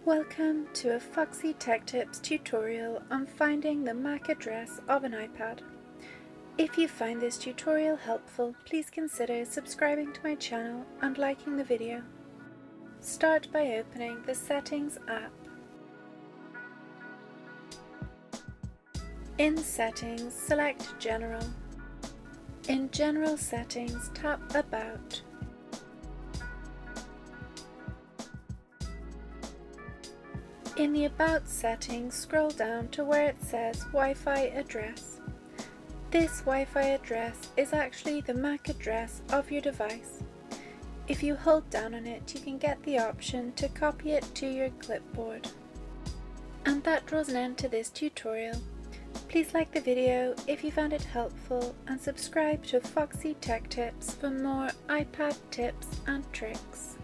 Welcome to a Foxy Tech Tips tutorial on finding the MAC address of an iPad. If you find this tutorial helpful, please consider subscribing to my channel and liking the video. Start by opening the Settings app. In Settings, select General. In General Settings, tap About. In the About settings, scroll down to where it says Wi-Fi address. This Wi-Fi address is actually the MAC address of your device. If you hold down on it, you can get the option to copy it to your clipboard. And that draws an end to this tutorial. Please like the video if you found it helpful and subscribe to Foxy Tech Tips for more iPad tips and tricks.